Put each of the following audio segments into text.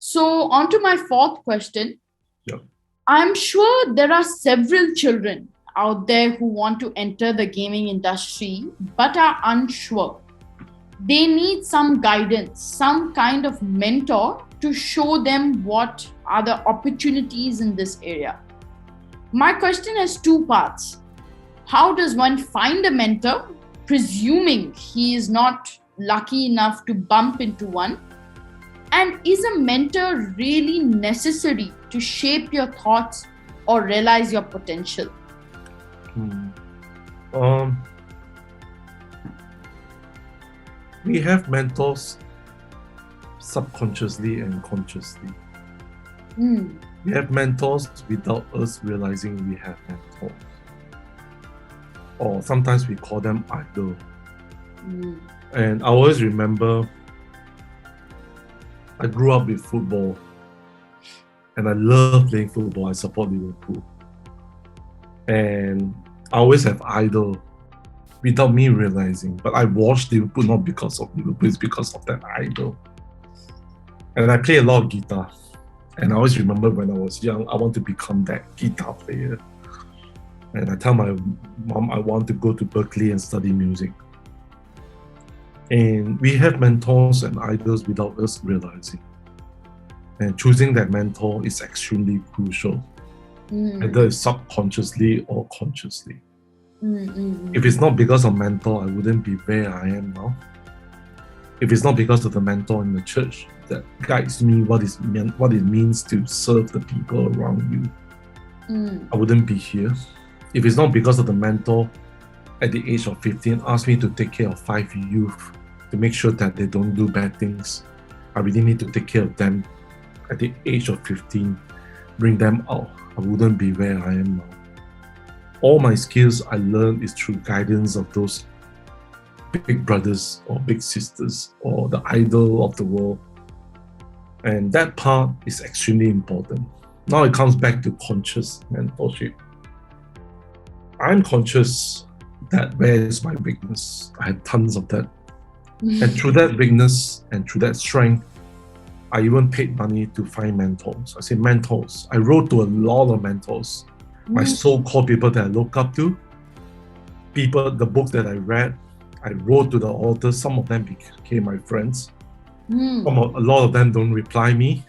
So on to my fourth question. Yep. I'm sure there are several children out there who want to enter the gaming industry but are unsure. They need some guidance, some kind of mentor to show them what are the opportunities in this area. My question has two parts. How does one find a mentor, presuming he is not lucky enough to bump into one? And is a mentor really necessary to shape your thoughts or realize your potential? We have mentors subconsciously and consciously. We have mentors without us realizing we have mentors. Or sometimes we call them idol. And I always remember I grew up with football and I love playing football. I support Liverpool. And I always have idol without me realizing. But I watched Liverpool not because of Liverpool, it's because of that idol. And I play a lot of guitar. And I always remember when I was young, I want to become that guitar player. And I tell my mom I want to go to Berkeley and study music. And we have mentors and idols without us realizing. And choosing that mentor is extremely crucial, whether it's subconsciously or consciously. If it's not because of mentor, I wouldn't be where I am now. If it's not because of the mentor in the church that guides me what it means to serve the people around you, I wouldn't be here. If it's not because of the mentor at the age of 15 asked me to take care of 5 youth to make sure that they don't do bad things, I really need to take care of them at the age of 15, bring them out, I wouldn't be where I am now. All my skills I learned is through guidance of those big brothers or big sisters or the idol of the world. And that part is extremely important. Now it comes back to conscious mentorship. I'm conscious that where is my weakness? I have tons of that. And through that weakness and through that strength, I even paid money to find mentors. I say mentors. I wrote to a lot of mentors. My so-called people that I look up to, people, the books that I read, I wrote to the authors. Some of them became my friends. A lot of them don't reply me.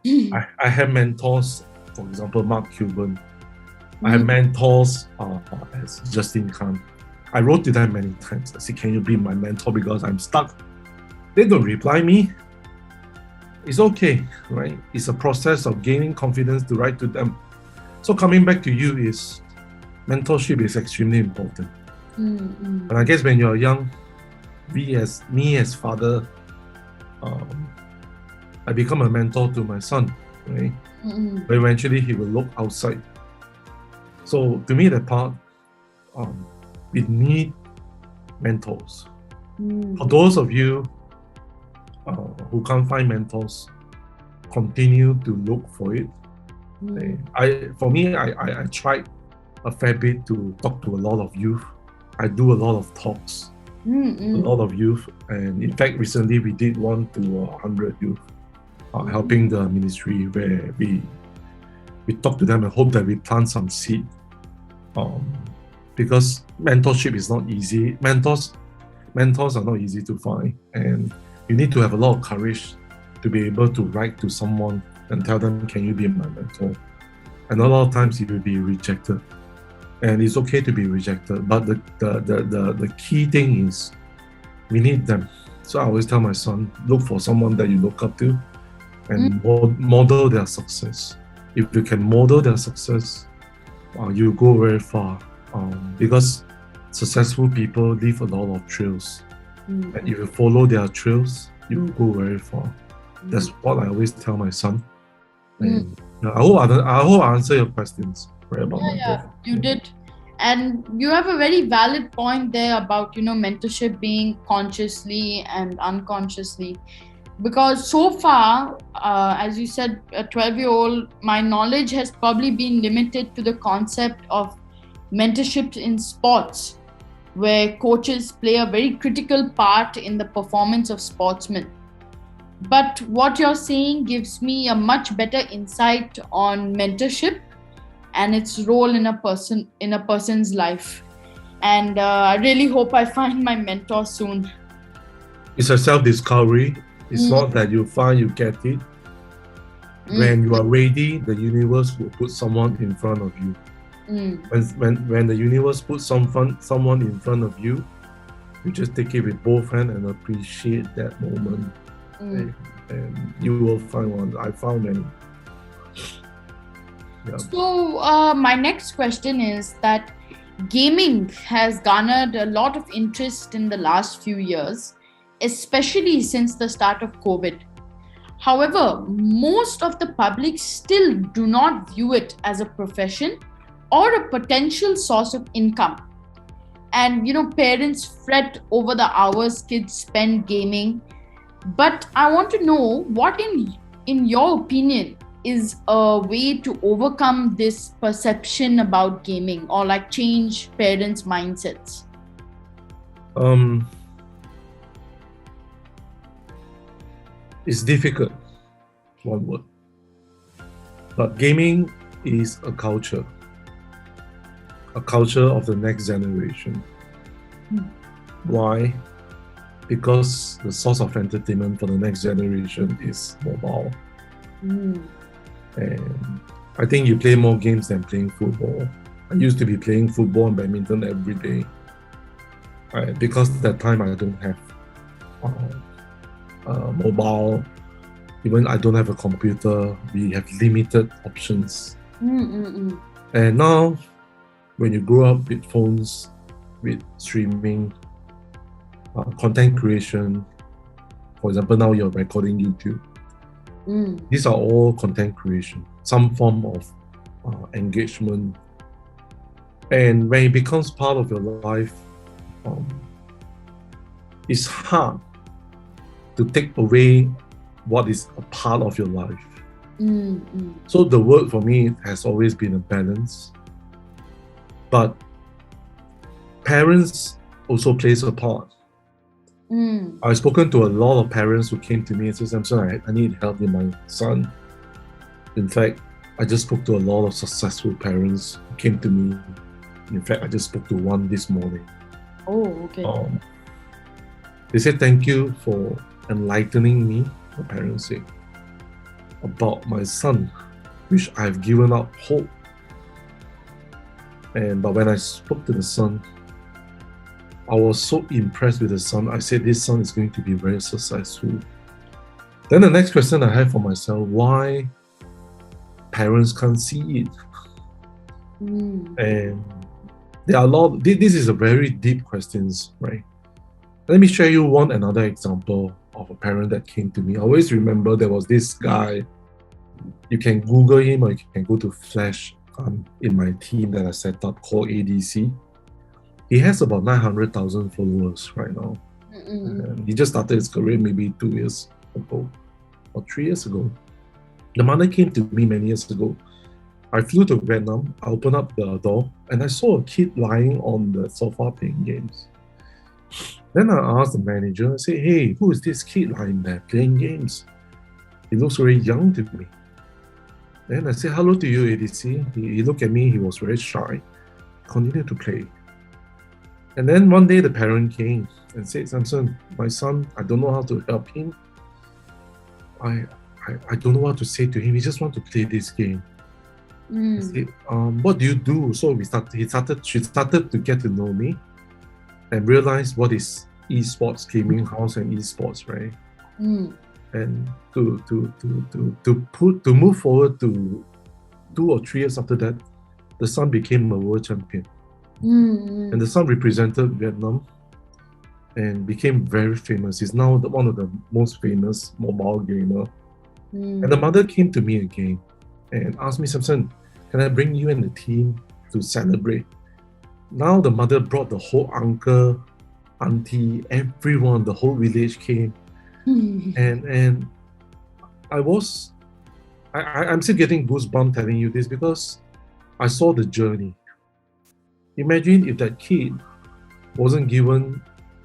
I have mentors, for example, Mark Cuban. I have mentors as Justin Khan. I wrote to them many times. I said, can you be my mentor because I'm stuck? They don't reply me. It's okay, right? It's a process of gaining confidence to write to them. So coming back to you is, mentorship is extremely important. And I guess when you're young, me as father, I become a mentor to my son, right? But eventually he will look outside. So to me, that part, we need mentors. For those of you who can't find mentors, continue to look for it. I tried a fair bit to talk to a lot of youth. I do a lot of talks, a lot of youth. And in fact, recently we did one to 100 youth, helping the ministry where we talk to them and hope that we plant some seed. Because mentorship is not easy. Mentors are not easy to find. And you need to have a lot of courage to be able to write to someone and tell them, can you be my mentor? And a lot of times you will be rejected. And it's okay to be rejected. But the key thing is we need them. So I always tell my son, look for someone that you look up to and model their success. If you can model their success, you go very far. Because successful people leave a lot of trails. And if you follow their trails, you will go very far. That's what I always tell my son. And I hope I answer your questions. Right, about you did. And you have a very valid point there about, mentorship being consciously and unconsciously. Because so far, as you said, a 12-year-old, my knowledge has probably been limited to the concept of mentorship in sports, where coaches play a very critical part in the performance of sportsmen. But what you're saying gives me a much better insight on mentorship and its role in a person's life. And I really hope I find my mentor soon. It's a self-discovery. It's Mm, not that you find you get it. mm, When you are ready, the universe will put someone in front of you. mm, When the universe puts someone in front of you, you just take it with both hands and appreciate that moment. mm. And you will find one. I found many. Yeah. So, my next question is that gaming has garnered a lot of interest in the last few years, especially since the start of COVID. However, most of the public still do not view it as a profession or a potential source of income. And parents fret over the hours kids spend gaming. But I want to know what, in your opinion, is a way to overcome this perception about gaming or like change parents' mindsets. It's difficult, one word. But gaming is a culture of the next generation. Why? Because the source of entertainment for the next generation is mobile. And I think you play more games than playing football. I used to be playing football and badminton every day. Because at that time I don't have mobile, even I don't have a computer, we have limited options. And now, when you grow up with phones, with streaming, content creation, for example, now you're recording YouTube. These are all content creation, some form of engagement. And when it becomes part of your life, it's hard to take away what is a part of your life. So the word for me has always been a balance. But parents also plays a part. I've spoken to a lot of parents who came to me and said, Samson, I need help with my son. In fact, I just spoke to a lot of successful parents who came to me. In fact, I just spoke to one this morning. Oh, okay. They said, thank you for enlightening me, the parents say, about my son, which I've given up hope. But when I spoke to the son, I was so impressed with the son. I said, this son is going to be very successful. Then the next question I have for myself, why parents can't see it? And there are a lot, this is a very deep question, right? Let me share you another example of a parent that came to me. I always remember there was this guy, you can Google him or you can go to Flash in my team that I set up called ADC. He has about 900,000 followers right now. He just started his career maybe 2 years ago or 3 years ago. The mother came to me many years ago. I flew to Vietnam, I opened up the door and I saw a kid lying on the sofa playing games. Then I asked the manager, I said, hey, who is this kid lying there playing games? He looks very young to me. Then I said, hello to you, ADC. He looked at me, he was very shy, continued to play. And then one day the parent came and said, Samson, my son, I don't know how to help him. I don't know what to say to him. He just wants to play this game. I said, what do you do? So she started to get to know me and realize what is esports, gaming house and esports, right? And to move forward to 2 or 3 years after that, the son became a world champion. And the son represented Vietnam and became very famous. He's now one of the most famous mobile gamer. And the mother came to me again and asked me, Samson, can I bring you and the team to celebrate? Now the mother brought the whole uncle, auntie, everyone, the whole village came. And I'm still getting goosebumps telling you this because I saw the journey. Imagine if that kid wasn't given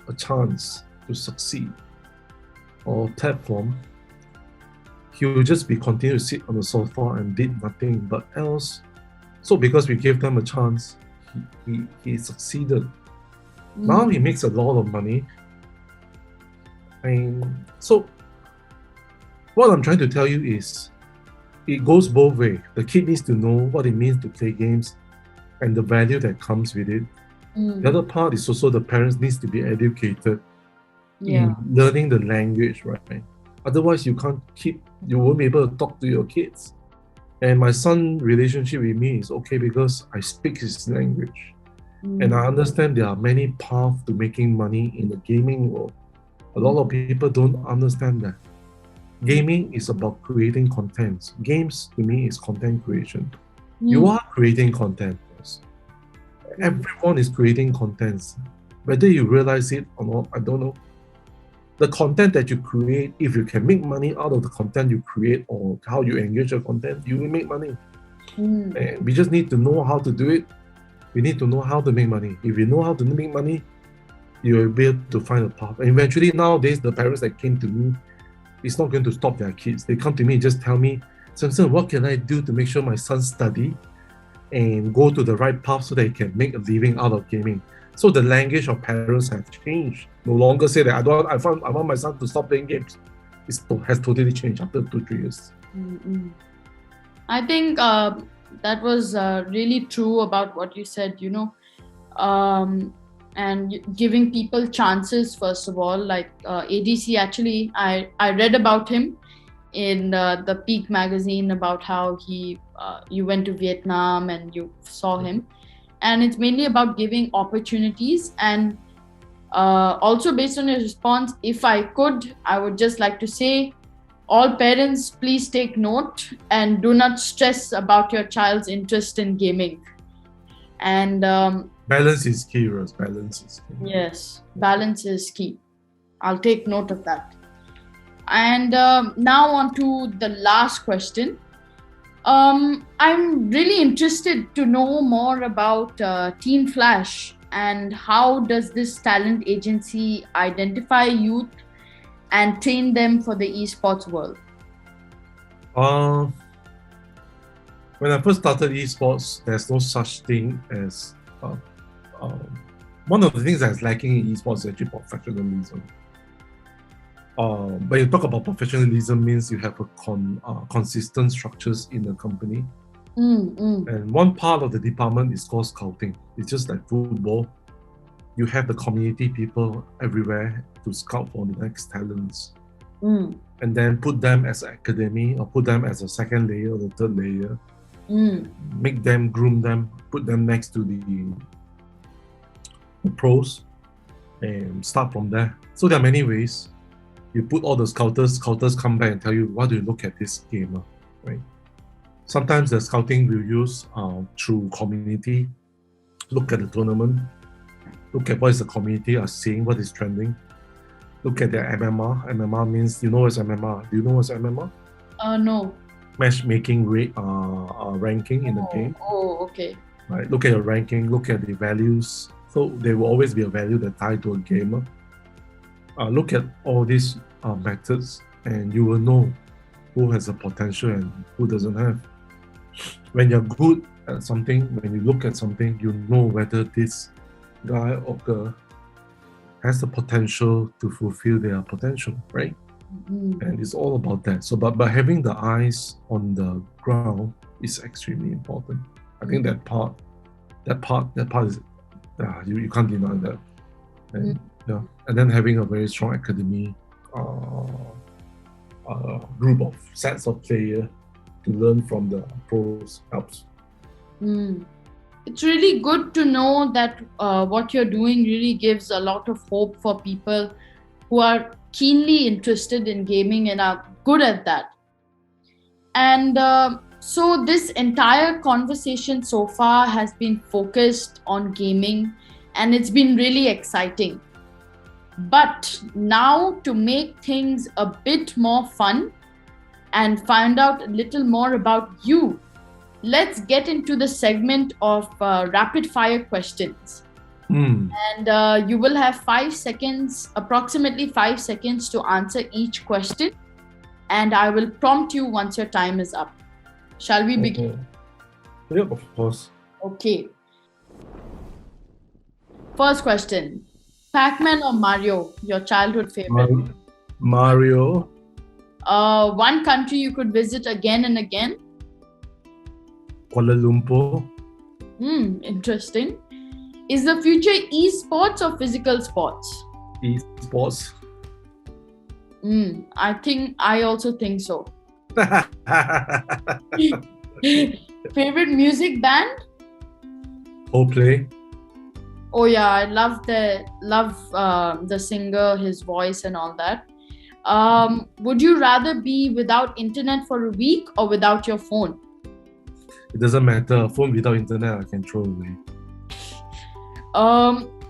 a chance to succeed or platform, he would just be continue to sit on the sofa and did nothing but else. So because we gave them a chance, he succeeded. Now he makes a lot of money. And so what I'm trying to tell you is it goes both ways. The kid needs to know what it means to play games and the value that comes with it. The other part is also the parents needs to be educated in learning the language, right? Otherwise, you won't be able to talk to your kids. And my son's relationship with me is okay because I speak his language. And I understand there are many paths to making money in the gaming world. A lot of people don't understand that. Gaming is about creating content. Games, to me, is content creation. You are creating content. Everyone is creating content. Whether you realize it or not, I don't know. The content that you create, if you can make money out of the content you create or how you engage your content, you will make money. And we just need to know how to do it. We need to know how to make money. If you know how to make money, you will be able to find a path. And eventually, nowadays, the parents that came to me, it's not going to stop their kids. They come to me and just tell me, Samson, what can I do to make sure my son study and go to the right path so that he can make a living out of gaming? So the language of parents have changed. No longer say that I want my son to stop playing games. It has totally changed after 2-3 years. I think that was really true about what you said, and giving people chances, first of all, like ADC, actually, I read about him in the Peak magazine about how you went to Vietnam and you saw him. And it's mainly about giving opportunities. And also based on your response, if I could, I would just like to say, all parents, please take note and do not stress about your child's interest in gaming. And balance is key, Rose. Balance is key. Yes, balance is key. I'll take note of that. And now on to the last question. I'm really interested to know more about Teen Flash and how does this talent agency identify youth and train them for the esports world? When I first started esports, there's no such thing as one of the things that's lacking in esports is actually professionalism. When you talk about professionalism, means you have a consistent structures in the company. And one part of the department is called scouting. It's just like football. You have the community people everywhere to scout for the next talents. And then put them as an academy or put them as a second layer or the third layer. Make them, groom them, put them next to the pros and start from there. So there are many ways. You put all the scouters come back and tell you, what do you look at this gamer, right? Sometimes the scouting will use through community, look at the tournament, look at what is the community are seeing, what is trending, look at their MMR. MMR means, you know what's MMR? Do you know what's MMR? No. Matchmaking rate, ranking in the game. Oh, okay. Right. Look at your ranking, look at the values. So there will always be a value that tied to a gamer. Look at all these methods and you will know who has the potential and who doesn't have. When you're good at something, when you look at something, you know whether this guy or girl has the potential to fulfill their potential, right? And it's all about that. So, but having the eyes on the ground is extremely important. I think that part is you can't deny that. And, and then having a very strong academy group of sets of players to learn from the pros helps. It's really good to know that what you're doing really gives a lot of hope for people who are keenly interested in gaming and are good at that. And so this entire conversation so far has been focused on gaming and it's been really exciting. But now to make things a bit more fun and find out a little more about you, let's get into the segment of rapid fire questions. And you will have 5 seconds, approximately 5 seconds to answer each question. and I will prompt you once your time is up. Shall we begin? Yep, of course. Okay. First question. Pac-Man or Mario, your childhood favorite? Mario. One country you could visit again and again? Kuala Lumpur. Interesting. Is the future esports or physical sports? Esports. I also think so. Favorite music band? Coldplay. Oh yeah, I love the singer, his voice and all that. Would you rather be without internet for a week or without your phone? It doesn't matter. A phone without internet, I can throw away.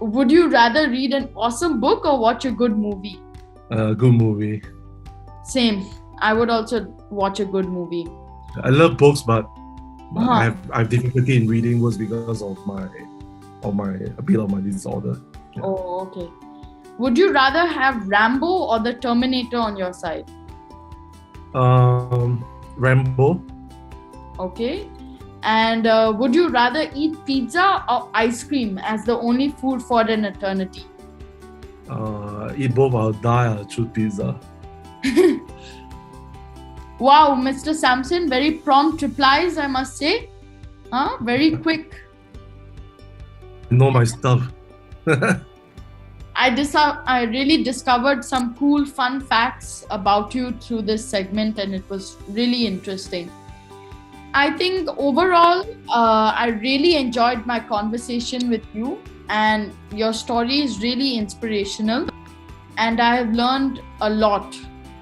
Would you rather read an awesome book or watch a good movie? Good movie. Same. I would also watch a good movie. I love books, but I have difficulty in reading words because of a bit of my disorder. Yeah. Oh, okay. Would you rather have Rambo or the Terminator on your side? Rambo. Okay. And would you rather eat pizza or ice cream as the only food for an eternity? Eat both, I'll die, I'll choose pizza. Wow, Mr. Samson, very prompt replies, I must say. Very quick. I know my stuff. I really discovered some cool, fun facts about you through this segment, and it was really interesting. I think overall, I really enjoyed my conversation with you, and your story is really inspirational, and I have learned a lot.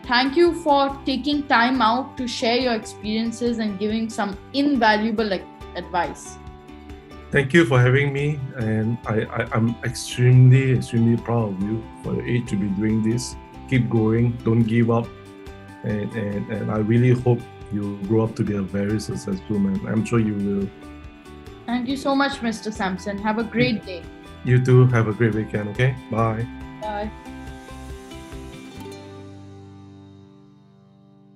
Thank you for taking time out to share your experiences and giving some invaluable advice. Thank you for having me, and I'm extremely proud of you for your age to be doing this. Keep going, don't give up, and I really hope you grow up to be a very successful man. I'm sure you will. Thank you so much, Mr. Samson. Have a great day. You too. Have a great weekend, okay? Bye. Bye.